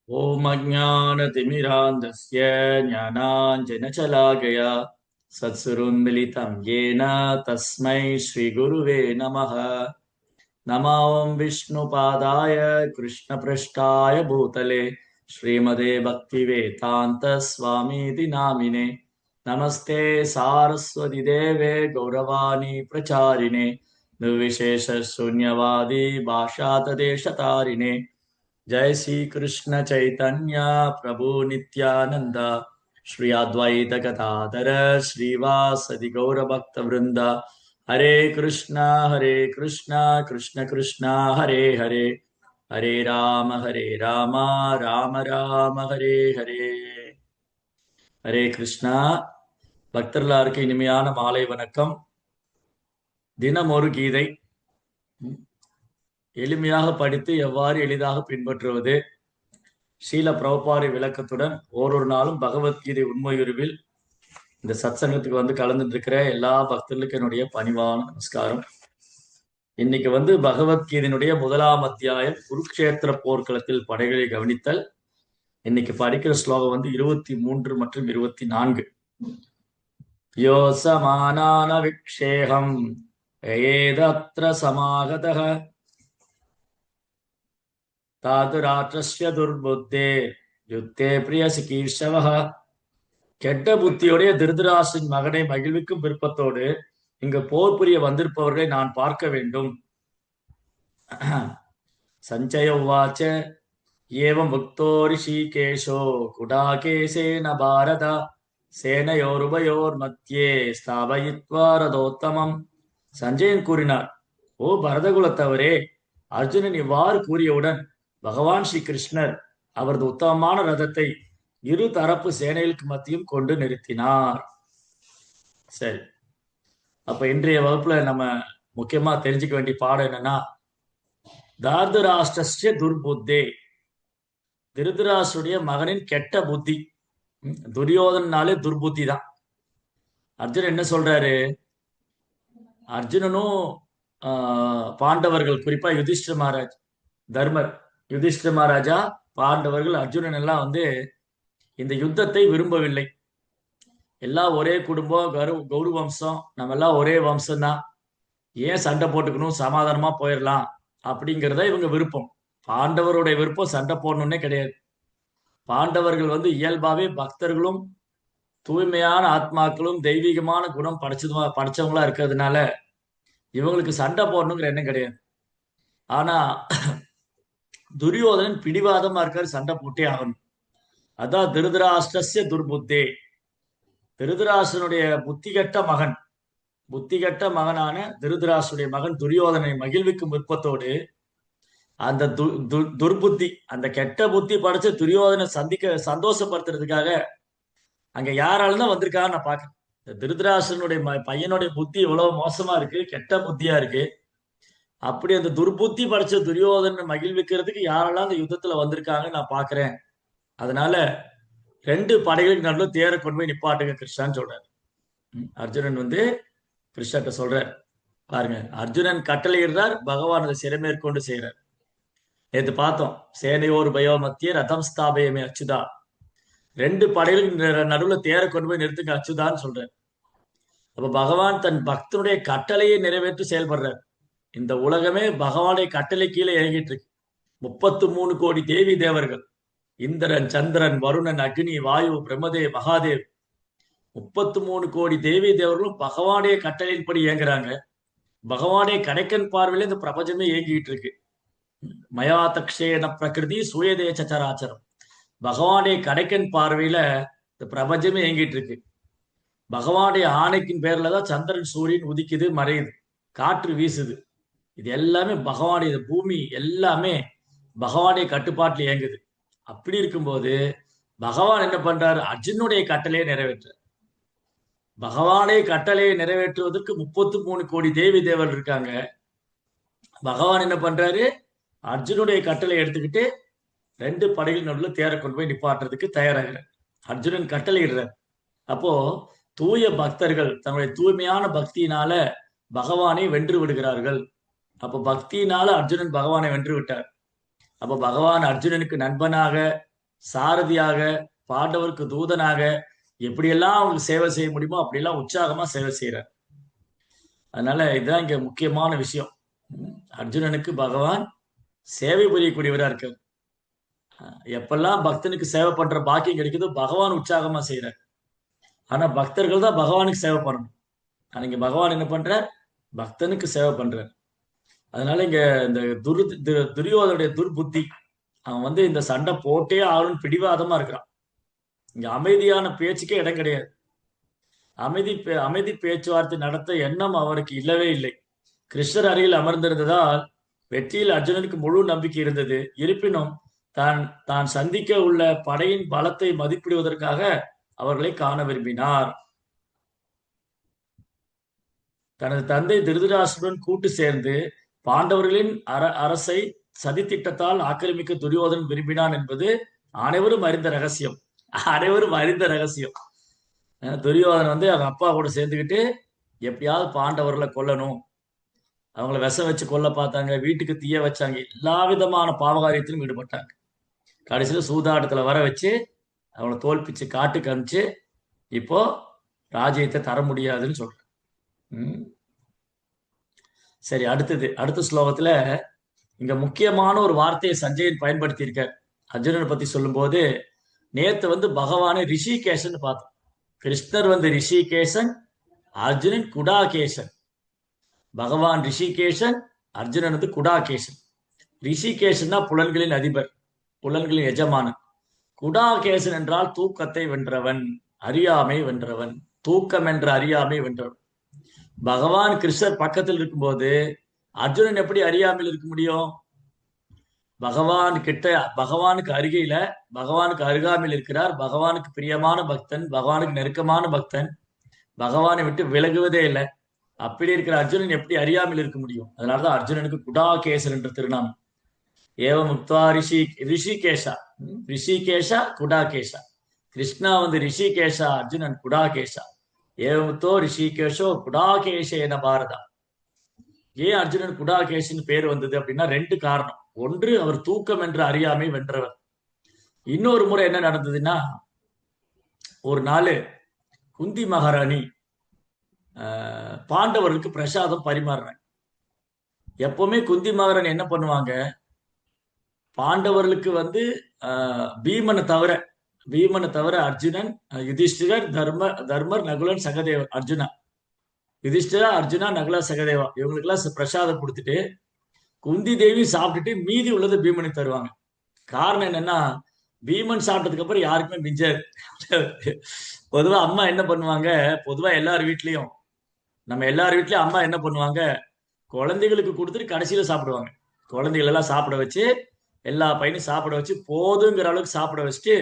ॐ अज्ञानतिमिरान्धस्य ज्ञानाञ्जनशलाकया सत्सुरुन्मिलितं येन तस्मै श्रीगुरुवे नमः। नमो विष्णुपादाय कृष्णपृष्ठाय भूतले श्रीमते भक्तिवेदान्तस्वामीति नामिने। नमस्ते सारस्वती देवे गौरवाणी प्रचारिणे निर्विशेषशून्यवादी भाषातदेशतारिणे। जय श्री कृष्ण चैतन्य प्रभु नित्यानंद श्री अद्वैत गदाधर श्रीवासदि गौर भक्त वृंद। हरे कृष्णा कृष्ण कृष्णा हरे हरे, हरे राम राम राम हरे हरे। हरे कृष्णा பக்தர்களாருக்கு இனிமையான மாலை வணக்கம். தினம் ஒரு கீதை எளிமையாக படித்து எவ்வாறு எளிதாக பின்பற்றுவது, ஸ்ரீல பிரபுபாரி விளக்கத்துடன் ஓரொரு நாளும் பகவத்கீதை உண்மையுருவில் இந்த சத்சங்கத்துக்கு வந்து கலந்துட்டு இருக்கிற எல்லா பக்தர்களுக்கும் என்னுடைய பணிவான நமஸ்காரம். இன்னைக்கு பகவத்கீதையினுடைய முதலாம் அத்தியாயம் குருக்ஷேத்திர போர்க்களத்தில் படைகளை கவனித்தல். இன்னைக்கு படிக்கிற ஸ்லோகம் 23 மற்றும் 24. யோசமானான விக்ஷேகம் ஏதத்ர சமாகதः தாது ராட்சஸ்ய துர்புத்தே யுத்தே பிரிய சிகீர்ஷவஹ. கெட்ட புத்தியோடைய திருதராஷ்டிரன் மகனை மகிழ்விக்கும் விருப்பத்தோடு இங்கு போர் புரிய வந்திருப்பவர்களை நான் பார்க்க வேண்டும். சஞ்சய உவாச்ச ஏவம் முக்தோ ரிஷிகேஷோ குடாகேசேன பாரத சேனையோருபயோர் மத்தியே ஸ்தாபயித்வா ரதோத்தமம். சஞ்சயன் கூறினார், ஓ பரதகுலத்தவரே, அர்ஜுனன் இவ்வாறு கூறியவுடன் பகவான் ஸ்ரீ கிருஷ்ணர் அவரது உத்தமமான ரதத்தை இரு தரப்பு சேனைகளுக்கு மத்தியும் கொண்டு நிறுத்தினார். சரி, அப்ப இன்றைய வகுப்புல நம்ம முக்கியமா தெரிஞ்சுக்க வேண்டிய பாடம் என்னன்னா, தார்தராஷ்டிரஸ்ய துர்புத்தே, திருதராஷ்டிரனுடைய மகனின் கெட்ட புத்தி. துரியோதனாலே துர்புத்தி தான். அர்ஜுனன் என்ன சொல்றாரு, அர்ஜுனனும் பாண்டவர்கள், குறிப்பா யுதிஷ்டிர மகாராஜ், தர்மர், யுதிஷ்டிர மகாராஜா, பாண்டவர்கள், அர்ஜுனன் எல்லாம் இந்த யுத்தத்தை விரும்பவில்லை. எல்லாம் ஒரே குடும்பம், கௌரவ வம்சம், நம்ம எல்லாம் ஒரே வம்சம் தான், ஏன் சண்டை போட்டுக்கணும், சமாதானமா போயிடலாம் அப்படிங்கிறத இவங்க விருப்பம். பாண்டவருடைய விருப்பம் சண்டை போடணும்னே கிடையாது. பாண்டவர்கள் இயல்பாவே பக்தர்களும் தூய்மையான ஆத்மாக்களும் தெய்வீகமான குணம் படைச்சவங்களா இருக்கிறதுனால இவங்களுக்கு சண்டை போடணுங்கிற எண்ணம் கிடையாது. ஆனா துரியோதனன் பிடிவாதமா இருக்காரு, சண்டை போட்டே ஆகணும். அதான் திருதராஷ்டிரஸ்ய துர்புத்தே, திருதராஷ்டிரனுடைய புத்தி கெட்ட மகனான திருதராஷ்டிரனுடைய மகன் துரியோதனை மகிழ்விக்கும் விருப்பத்தோடு அந்த துர்புத்தி, அந்த கெட்ட புத்தி படைச்ச துரியோதனை சந்தோஷப்படுத்துறதுக்காக அங்க யாராலும் தான் வந்திருக்காங்க நான் பாக்குறேன். இந்த திருதராஷ்டிரனுடைய பையனுடைய புத்தி எவ்வளவு மோசமா இருக்கு, கெட்ட புத்தியா இருக்கு. அப்படி அந்த துர்புத்தி படைச்ச துரியோதனை மகிழ்விக்கிறதுக்கு யாரெல்லாம் அந்த யுத்தத்துல வந்திருக்காங்க நான் பாக்குறேன். அதனால 2 படைகளுக்கு நடுவில் தேரை கொண்டு போய் நிப்பாட்டுங்க கிருஷ்ணான்னு சொல்றாரு. அர்ஜுனன் கிருஷ்ணர்கிட்ட சொல்றார். பாருங்க, அர்ஜுனன் கட்டளையிடுறார், பகவான் அதை சிறமேற்கொண்டு செய்யறார். நேற்று பார்த்தோம், சேனையோர் பயோ மத்திய ரதம் ஸ்தாபயமே அச்சுதா. 2 படைகளுக்கு நடுவுல தேரை கொண்டு போய் நிறுத்துங்க அச்சுதான்னு சொல்றார். அப்ப பகவான் தன் பக்தனுடைய கட்டளையை நிறைவேற்றி செயல்படுறார். இந்த உலகமே பகவானுடைய கட்டளை கீழே இறங்கிட்டு இருக்கு. 33 கோடி தேவி தேவர்கள், இந்திரன், சந்திரன், வருணன், அக்னி, வாயு, பிரம்மதேவ், மகாதேவ், 33 கோடி தேவி தேவர்களும் பகவானுடைய கட்டளையின்படி இயங்குறாங்க. பகவானுடைய கடைக்கன் பார்வையில இந்த பிரபஞ்சமே இயங்கிட்டு இருக்கு. மயாதக்ஷேன பிரகிருதி சூயதேச சராச்சரம். பகவானுடைய கடைக்கன் பார்வையில இந்த பிரபஞ்சமே இயங்கிட்டு இருக்கு. பகவானுடைய ஆணைக்கின் பேர்ல தான் சந்திரன் சூரியன் உதிக்குது, மறையுது, காற்று வீசுது. இது எல்லாமே பகவானுடைய, பூமி எல்லாமே பகவானுடைய கட்டுப்பாட்டில் இயங்குது. அப்படி இருக்கும்போது பகவான் என்ன பண்றாரு, அர்ஜுனுடைய கட்டளையை நிறைவேற்ற. பகவானுடைய கட்டளையை நிறைவேற்றுவதற்கு 33 கோடி தேவி தேவர் இருக்காங்க. பகவான் என்ன பண்றாரு, அர்ஜுனுடைய கட்டளை எடுத்துக்கிட்டு 2 படைகள் நடுவில் தேரை கொண்டு போய் நிப்பாட்டுறதுக்கு தயாராகிறார். அர்ஜுனன் கட்டளை இடுறார். அப்போ தூய பக்தர்கள் தன்னுடைய தூய்மையான பக்தியினால பகவானை வென்று விடுகிறார்கள். அப்போ பக்தியினால அர்ஜுனன் பகவானை வென்று விட்டார். அப்ப பகவான் அர்ஜுனனுக்கு நண்பனாக சாரதியாக, பாண்டவருக்கு தூதனாக எப்படியெல்லாம் அவங்களுக்கு சேவை செய்ய முடியுமோ அப்படியெல்லாம் உற்சாகமா சேவை செய்யறார். அதனால இதுதான் இங்க முக்கியமான விஷயம். அர்ஜுனனுக்கு பகவான் சேவை புரியக்கூடியவரா இருக்கார். எப்பெல்லாம் பக்தனுக்கு சேவை பண்ற பாக்கியம் கிடைக்குதோ பகவான் உற்சாகமா செய்யறார். ஆனா பக்தர்கள் தான் பகவானுக்கு சேவை பண்ணணும். ஆனா இங்க பகவான் என்ன பண்றார்? பக்தனுக்கு சேவை பண்றார். அதனால இங்க இந்த துரியோதனுடைய துர்புத்தி, அவன் இந்த சண்டை போட்டே ஆகணும்னு பிடிவாதமா இருக்கிறான். இங்க அமைதியான பேச்சுக்கே இடம் கிடையாது. அமைதி பேச்சுவார்த்தை நடத்த எண்ணம் அவருக்கு இல்லவே இல்லை. கிருஷ்ணர் அருகில் அமர்ந்திருந்ததால் வெற்றியில் அர்ஜுனனுக்கு முழு நம்பிக்கை இருந்தது. இருப்பினும் தான் தான் சந்திக்க உள்ள படையின் பலத்தை மதிப்பிடுவதற்காக அவர்களை காண விரும்பினார். தனது தந்தை திருதராஷ்டிரனுடன் கூட்டு சேர்ந்து பாண்டவர்களின் அரசை சதித்திட்டத்தால் ஆக்கிரமிக்க துரியோதனன் விரும்பினான் என்பது அனைவரும் அறிந்த ரகசியம். அனைவரும் அறிந்த ரகசியம். துரியோதனன் அவங்க அப்பா கூட சேர்ந்துக்கிட்டு எப்படியாவது பாண்டவர்களை கொல்லணும், அவங்கள விஷம் வச்சு கொல்ல பார்த்தாங்க, வீட்டுக்கு தீய வச்சாங்க, எல்லா விதமான பாவகாரியத்திலும் ஈடுபட்டாங்க. கடைசியில் சூதாட்டத்துல வர வச்சு அவங்கள தோல்பிச்சு காட்டுக்கு அனுப்பிச்சு இப்போ ராஜ்யத்தை தர முடியாதுன்னு சொல்றேன். சரி, அடுத்த ஸ்லோகத்துல இங்க முக்கியமான ஒரு வார்த்தையை சஞ்சயன் பயன்படுத்தி இருக்கார். அர்ஜுனனை பத்தி சொல்லும் போது நேத்து பகவானை ரிஷிகேஷன் பார்த்தோம். கிருஷ்ணர் ரிஷிகேசன், அர்ஜுனன் குடாகேசன். பகவான் ரிஷிகேசன், அர்ஜுனன் குடாகேசன். ரிஷிகேசன்னா புலன்களின் அதிபர், புலன்களின் எஜமானன். குடாகேசன் என்றால் தூக்கத்தை வென்றவன், அறியாமை வென்றவன், தூக்கம் என்ற அறியாமை வென்றவன். பகவான் கிருஷ்ணர் பக்கத்தில் இருக்கும்போது அர்ஜுனன் எப்படி அறியாமல் இருக்க முடியும்? பகவானுக்கு அருகையில, பகவானுக்கு அருகாமையில் இருக்கிறார். பகவானுக்கு பிரியமான பக்தன், பகவானுக்கு நெருக்கமான பக்தன், பகவானை விட்டு விலகுவதே இல்லை. அப்படி இருக்கிற அர்ஜுனன் எப்படி அறியாமல் இருக்க முடியும்? அதனாலதான் அர்ஜுனனுக்கு குடாகேசன் என்ற திருநாமம். ஏவ முக்தா ரிஷிகேஷா, ரிஷிகேஷா குடாகேஷா. கிருஷ்ணா ரிஷிகேஷா, அர்ஜுனன் குடாகேஷா. ஏவமுத்தோ ரிஷிகேஷோ குடாகேஷேன பாரதா. ஏன் அர்ஜுனன் குடாகேஷன் பேர் வந்தது அப்படின்னா ரெண்டு காரணம். ஒன்று, அவர் தூக்கம் என்ற அறியாமை வென்றவர். இன்னொரு முறை என்ன நடந்ததுன்னா, ஒரு நாள் குந்தி மகாராணி பாண்டவர்களுக்கு பிரசாதம் பரிமாறுறாங்க. எப்பவுமே குந்தி மகாராணி என்ன பண்ணுவாங்க, பாண்டவர்களுக்கு பீமனை தவிர அர்ஜுனன், யுதிஷ்டிரர், தர்மர், நகுலன், சகதேவர். யுதிஷ்டிரா, அர்ஜுனா, நகுலா, சகதேவா இவங்களுக்கு எல்லாம் பிரசாதம் கொடுத்துட்டு குந்தி தேவி சாப்பிட்டுட்டு மீதி உள்ளது பீமனுக்கு தருவாங்க. காரணம் என்னன்னா, பீமன் சாப்பிட்டதுக்கு அப்புறம் யாருக்குமே மிஞ்சாது. பொதுவா அம்மா என்ன பண்ணுவாங்க, பொதுவா எல்லார் வீட்லயும் அம்மா என்ன பண்ணுவாங்க, குழந்தைகளுக்கு கொடுத்துட்டு கடைசியில சாப்பிடுவாங்க. குழந்தைகள் எல்லாம் சாப்பிட வச்சு, எல்லா பையனும் சாப்பிட வச்சு, போதுங்கிற அளவுக்கு சாப்பிட வச்சுட்டு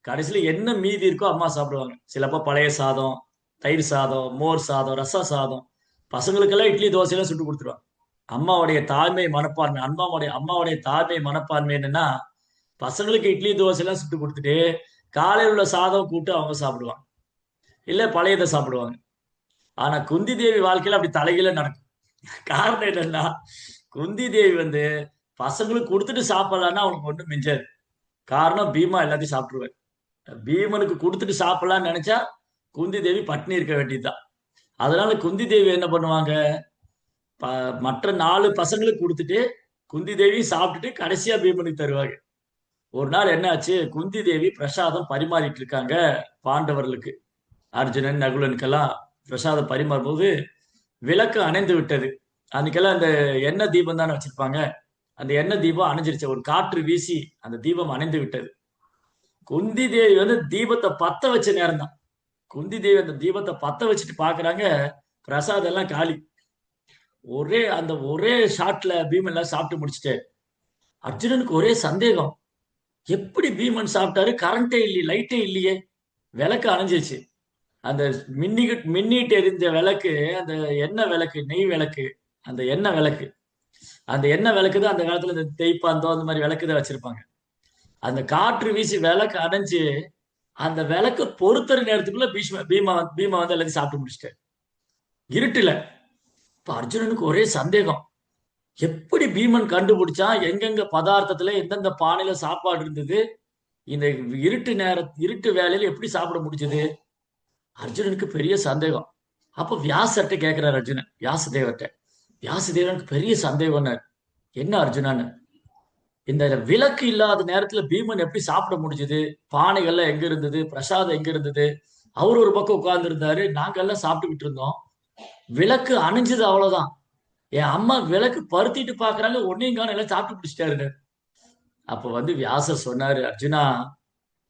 கடைசியில என்ன மீதி இருக்கோ அம்மா சாப்பிடுவாங்க. சிலப்போ பழைய சாதம், தயிர் சாதம், மோர் சாதம், ரச சாதம், பசங்களுக்கெல்லாம் இட்லி தோசையெல்லாம் சுட்டு கொடுத்துருவாங்க. அம்மாவுடைய தாய்மை மனப்பான்மை, அம்மாவுடைய தாய்மை மனப்பான்மை என்னன்னா, பசங்களுக்கு இட்லி தோசையெல்லாம் சுட்டு கொடுத்துட்டு காலையில் உள்ள சாதம் கூட்டு அவங்க சாப்பிடுவாங்க, இல்ல பழையதை சாப்பிடுவாங்க. ஆனா குந்தி தேவி வாழ்க்கையில அப்படி தலைகீழ நடக்கும். காரணம் என்னன்னா, குந்தி தேவி பசங்களுக்கு கொடுத்துட்டு சாப்பிடலான்னா அவனுக்கு ஒன்றும் மிஞ்சாது. காரணம், பீமா எல்லாத்தையும் சாப்பிடுவார். பீமனுக்கு கொடுத்துட்டு சாப்பிடலான்னு நினைச்சா குந்தி தேவி பட்னி இருக்க வேண்டியதுதான். அதனால குந்தி தேவி என்ன பண்ணுவாங்க, மற்ற 4 பசங்களுக்கு கொடுத்துட்டு குந்தி தேவி சாப்பிட்டுட்டு கடைசியா பீமனுக்கு தருவாங்க. ஒரு நாள் என்ன ஆச்சு, குந்தி தேவி பிரசாதம் பரிமாறிட்டு இருக்காங்க பாண்டவர்களுக்கு, அர்ஜுனன், நகுலனுக்கெல்லாம் பிரசாதம் பரிமாறும் போது விளக்கு அணைந்து விட்டது. அன்னைக்கெல்லாம் அந்த எண்ணெய் தீபம் தானே வச்சிருப்பாங்க. அந்த எண்ணெய் தீபம் அணைஞ்சிருச்சு. ஒரு காற்று வீசி அந்த தீபம் அணைந்து விட்டது. குந்தி தேவி தீபத்தை பத்த வச்ச நேரம் தான். குந்தி தேவி அந்த தீபத்தை பத்த வச்சுட்டு பாக்குறாங்க, பிரசாதம் எல்லாம் காலி. ஒரே ஷாட்ல பீமன் எல்லாம் சாப்பிட்டு முடிச்சுட்டு அர்ஜுனனுக்கு ஒரே சந்தேகம், எப்படி பீமன் சாப்பிட்டாரு, கரண்டே இல்லையே, லைட்டே இல்லையே, விளக்கு அணைஞ்சிருச்சு. அந்த மின்னிட்டு எரிஞ்ச விளக்கு, அந்த எண்ணெய் விளக்கு, நெய் விளக்கு, அந்த எண்ணெய் விளக்கு, அந்த எண்ணெய் விளக்கு தான் அந்த காலத்துல இந்த தேய்ப்பாந்தோ அந்த மாதிரி விளக்கு தான் வச்சிருப்பாங்க. அந்த காற்று வீசி விளக்கு அணைஞ்சு அந்த விளக்கு பொறுத்தர நேரத்துக்குள்ள பீமா எல்லாத்தையும் சாப்பிட்டு முடிச்சிட்டாரு இருட்டுல. இப்ப அர்ஜுனனுக்கு ஒரே சந்தேகம், எப்படி பீமன் கண்டுபிடிச்சா எங்கெங்க பதார்த்தத்துல எந்தெந்த பானையில சாப்பாடு இருந்தது, இந்த இருட்டு வேலையில எப்படி சாப்பிட முடிஞ்சது? அர்ஜுனனுக்கு பெரிய சந்தேகம். அப்ப வியாசர்ட்ட கேட்கிறார் அர்ஜுனன், வியாசதேவர்ட்ட. வியாசதேவனுக்கு பெரிய சந்தேகம். என்ன அர்ஜுனன், இந்த விளக்கு இல்லாத நேரத்துல பீமன் எப்படி சாப்பிட முடிஞ்சது? பானைகள்லாம் எங்க இருந்தது? பிரசாதம் எங்க இருந்தது? அவர் ஒரு பக்கம் உட்கார்ந்து இருந்தாரு, நாங்க எல்லாம் சாப்பிட்டுக்கிட்டு இருந்தோம். விளக்கு அணைஞ்சது, அவ்வளவுதான். என் அம்மா விளக்கு பருத்திட்டு பாக்குறாங்க, ஒன்னையும் காணும், எல்லாம் சாப்பிட்டு பிடிச்சிட்டாரு. அப்ப வியாசர் சொன்னாரு, அர்ஜுனா,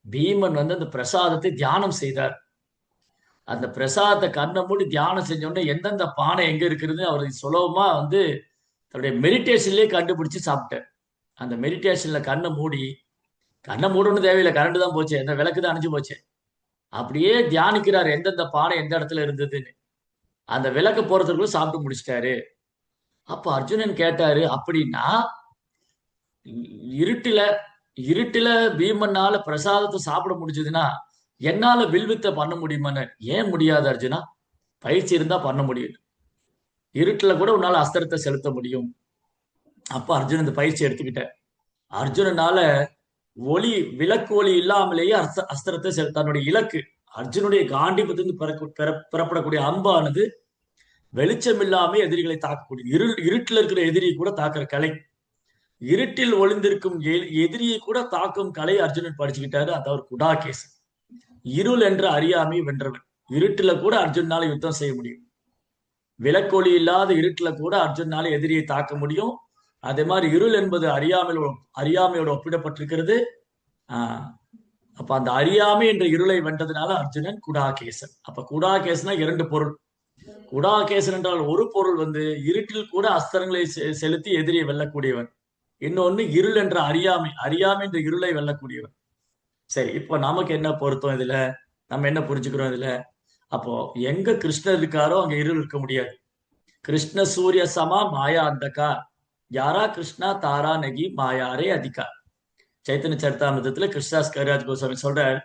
பீமன் அந்த பிரசாதத்தை தியானம் செய்தார். அந்த பிரசாதத்தை கண்ணை மூடி தியானம் செஞ்ச உடனே எந்தெந்த பானை எங்க இருக்கிறது அவர் சுலபமா தன்னுடைய மெடிடேஷன்லயே கண்டுபிடிச்சு சாப்பிட்டார். அந்த மெடிடேஷன்ல கண்ணை மூடணும் தேவையில்லை, கரண்ட் தான் போச்சு, அந்த விளக்கு தான் அணைஞ்சு போச்சு. அப்படியே தியானிக்கிறார் எந்தெந்த பானை எந்த இடத்துல இருந்ததுன்னு. அந்த விளக்கு போறதுக்குள்ள சாப்பிட்டு முடிச்சிட்டாரு. அப்ப அர்ஜுனன் கேட்டாரு, அப்படின்னா இருட்டுல இருட்டுல பீமன்னால பிரசாதத்தை சாப்பிட முடிஞ்சதுன்னா என்னால வில்வித்தை பண்ண முடியுமான்னு? ஏன் முடியாது அர்ஜுனா? பயிற்சி இருந்தா பண்ண முடியும். இருட்டுல கூட உன்னால அஸ்திரத்தை செலுத்த முடியும். அப்ப அர்ஜுனன் இந்த பயிற்சி எடுத்துக்கிட்ட. அர்ஜுனனால விளக்கு ஒளி இல்லாமலேயே அஸ்திரத்தை தன்னுடைய இலக்கு, அர்ஜுனுடைய காண்டிபத்திலிருந்து பெறப்படக்கூடிய அம்பானது வெளிச்சம் இல்லாம எதிரிகளை தாக்கக்கூடிய, இருட்டுல இருக்கிற எதிரியை கூட தாக்குற கலை, இருட்டில் ஒளிந்திருக்கும் எதிரியை கூட தாக்கும் கலை அர்ஜுனன் படிச்சுக்கிட்டாரு. அதாவது குடாகேசன். இருள் என்ற அறியாமை வென்றவன். இருட்டுல கூட அர்ஜுனால யுத்தம் செய்ய முடியும். விளக்கொளி இல்லாத இருட்டுல கூட அர்ஜுனால எதிரியை தாக்க முடியும். அதே மாதிரி இருள் என்பது அறியாமையோட ஒப்பிடப்பட்டிருக்கிறது. அப்ப அந்த அறியாமை என்ற இருளை வென்றதுனால அர்ஜுனன் குடாகேசன். அப்ப குடாகேசனா 2 பொருள். குடாகேசன் என்றால் ஒரு பொருள் இருட்டில் கூட அஸ்திரங்களை செலுத்தி எதிரியை வெல்லக்கூடியவன். இன்னொன்னு இருள் என்ற அறியாமை என்ற இருளை வெல்லக்கூடியவன். சரி, இப்ப நமக்கு என்ன பொருத்தம் இதுல? நம்ம என்ன புரிஞ்சுக்கிறோம் இதுல? அப்போ எங்க கிருஷ்ணர் இருக்காரோ அங்க இருள் இருக்க முடியாது. கிருஷ்ண சூரிய சமா மாயா அந்தகா, யாரா கிருஷ்ணா தாரா நகி மாயாரே அதிகா. சைத்தன்ய சரிதாமிரதத்துல கிருஷ்ணாஸ் கவிராஜ் கோஸ்வாமி சொல்றார்,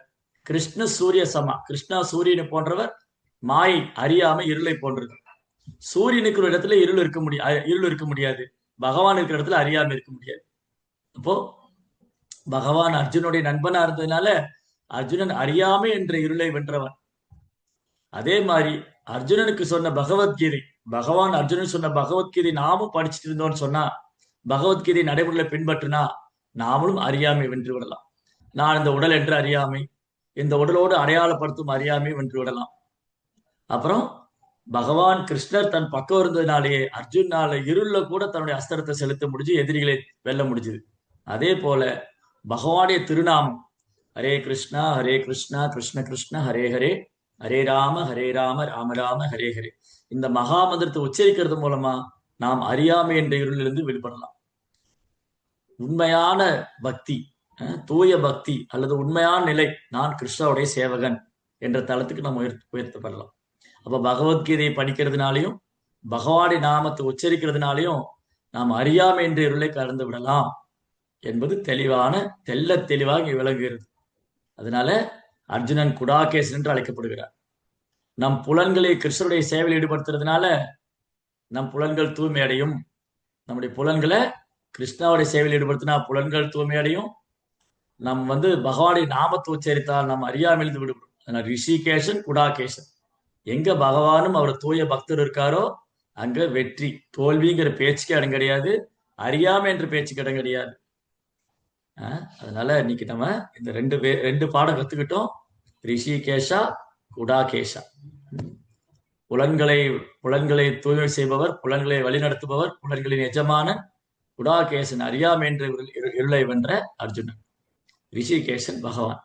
கிருஷ்ண சூரிய சமா, கிருஷ்ணா சூரியனை போன்றவர், மாயை அறியாமை இருளை போன்றது. சூரியனுக்கு ஒரு இடத்துல இருள் இருக்க முடியாது. பகவான் இருக்கிற இடத்துல அறியாமை இருக்க முடியாது. அப்போ பகவான் அர்ஜுனுடைய நண்பனா இருந்ததுனால அர்ஜுனன் அறியாமை என்ற இருளை வென்றவன். அதே மாதிரி அர்ஜுனனுக்கு சொன்ன பகவத்கீதை, பகவான் அர்ஜுனன் சொன்ன பகவத்கீதை நாமும் படிச்சுட்டு இருந்தோம்னு சொன்னா, பகவத்கீதை நடைமுறையில பின்பற்றினா நாமளும் அறியாமை வென்று விடலாம். நான் இந்த உடல் என்ற அறியாமை, இந்த உடலோடு அடையாளப்படுத்தும் அறியாமை வென்று விடலாம். அப்புறம் பகவான் கிருஷ்ணர் தன் பக்கம் இருந்ததுனாலேயே அர்ஜுனால இருள்ல கூட தன்னுடைய அஸ்திரத்தை செலுத்த முடிஞ்சு எதிரிகளை வெல்ல முடிஞ்சது. அதே போல பகவானுடைய திருநாமம் ஹரே கிருஷ்ணா கிருஷ்ண கிருஷ்ண ஹரே ஹரே, ஹரே ராம ராம ராம ஹரே ஹரே. இந்த மகாமந்திரத்தை உச்சரிக்கிறது மூலமா நாம் அறியாமை என்ற இருளிலிருந்து வெளிப்படலாம். உண்மையான பக்தி, தூய பக்தி அல்லது உண்மையான நிலை, நான் கிருஷ்ணனுடைய சேவகன் என்ற தளத்துக்கு நம்ம உயர்த்தப்படலாம். அப்ப பகவத்கீதையை படிக்கிறதுனாலையும் பகவானுடைய நாமத்தை உச்சரிக்கிறதுனாலையும் நாம் அறியாமை என்ற இருளை கடந்து விடலாம் என்பது தெளிவாக இங்கே விளங்குகிறது. அதனால அர்ஜுனன் குடாகேசன் என்று அழைக்கப்படுகிறார். நம் புலன்களை கிருஷ்ணருடைய சேவையில் ஈடுபடுத்துறதுனால நம் புலன்கள் தூய்மையடையும். நம்முடைய புலன்களை கிருஷ்ணாவுடைய சேவையில் ஈடுபடுத்தினா புலன்கள் தூய்மையடையும். நம் பகவானுடைய நாமத்தை உச்சரித்தால் நாம் அறியாமையிலிருந்து விடுபடும். அதனால ரிஷிகேஷன் குடாகேசன். எங்க பகவானும் அவர் தூய பக்தர் இருக்காரோ அங்க வெற்றி. தோல்விங்கிற பேச்சுக்கு இடம் கிடையாது, அறியாமை என்ற பேச்சுக்கு இடம் கிடையாது. அதனால இன்னைக்கு நம்ம இந்த ரெண்டு பாடம் கத்துக்கிட்டோம். ரிஷிகேஷா குடாகேஷா. புலன்களை தூய்மை செய்பவர், புலன்களை வழிநடத்துபவர், புலன்களின் எஜமானன் குடாகேசன். அறியாமை என்ற இருளை வென்ற அர்ஜுனன். ரிஷிகேசன் பகவான்.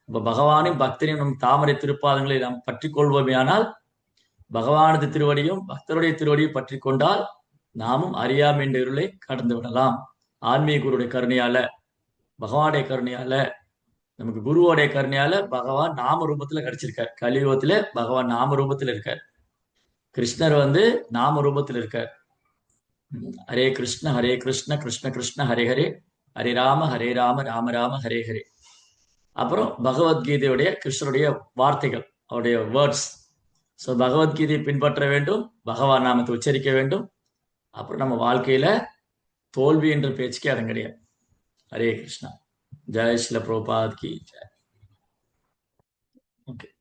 இப்ப பகவானின் பக்தனையும் நம் தாமரை திருப்பாதங்களை நாம் பற்றி கொள்வோமேயானால், பகவானது திருவடியும் பக்தருடைய திருவடியும் பற்றி கொண்டால் நாமும் அறியாமை என்ற இருளை கடந்து விடலாம். ஆன்மீக குருடைய கருணையால, பகவானுடைய கருணையால, நமக்கு குருவோடைய கருணையால பகவான் நாம ரூபத்துல கிடைச்சிருக்கார். கலியுகத்துல பகவான் நாம ரூபத்துல இருக்கார். கிருஷ்ணர் நாம ரூபத்தில் இருக்கார். ஹரே கிருஷ்ண கிருஷ்ண கிருஷ்ண ஹரே ஹரே, ஹரே ராம ராம ராம ஹரே ஹரே. அப்புறம் பகவத்கீதையுடைய கிருஷ்ணருடைய வார்த்தைகள், அவருடைய வேர்ட்ஸ். ஸோ பகவத்கீதையை பின்பற்ற வேண்டும், பகவான் நாமத்தை உச்சரிக்க வேண்டும். அப்புறம் நம்ம வாழ்க்கையில தோல்வி என்ற பேச்சுக்கே இடம் கிடையாது. ஹரே கிருஷ்ணா. जय श्रील प्रभुपाद की जय। ओके।